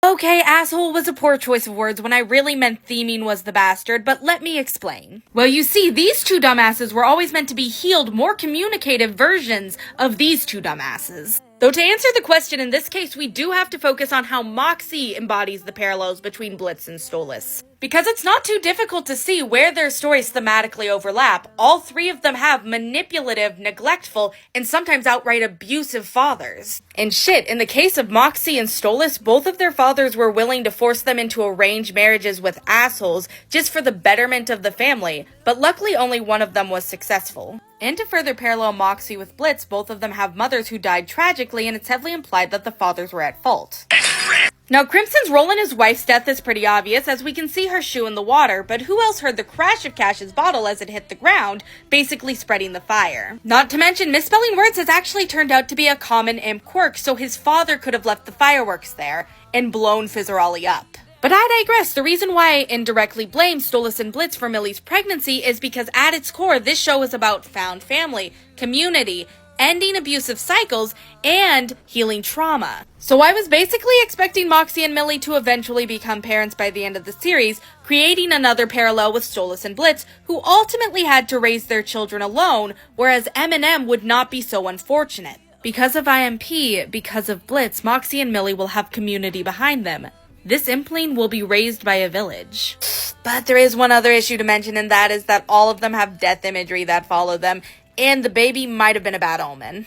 Okay, asshole was a poor choice of words when I really meant theming was the bastard, but let me explain. Well, you see, these two dumbasses were always meant to be healed, more communicative versions of these two dumbasses. Though to answer the question in this case, we do have to focus on how Moxie embodies the parallels between Blitz and Stolas. Because it's not too difficult to see where their stories thematically overlap. All three of them have manipulative, neglectful, and sometimes outright abusive fathers. And shit, in the case of Moxie and Stolas, both of their fathers were willing to force them into arranged marriages with assholes just for the betterment of the family, but luckily only one of them was successful. And to further parallel Moxie with Blitz, both of them have mothers who died tragically, and it's heavily implied that the fathers were at fault. Now, Crimson's role in his wife's death is pretty obvious, as we can see her shoe in the water, but who else heard the crash of Cash's bottle as it hit the ground, basically spreading the fire? Not to mention, misspelling words has actually turned out to be a common imp quirk, so his father could have left the fireworks there and blown Fizzerolli up. But I digress. The reason why I indirectly blame Stolas and Blitz for Millie's pregnancy is because at its core, this show is about found family, community, ending abusive cycles, and healing trauma. So I was basically expecting Moxie and Millie to eventually become parents by the end of the series, creating another parallel with Stolas and Blitz, who ultimately had to raise their children alone, whereas M&M would not be so unfortunate. Because of IMP, because of Blitz, Moxie and Millie will have community behind them. This Impling will be raised by a village. But there is one other issue to mention, and that is that all of them have death imagery that follow them, and the baby might have been a bad omen.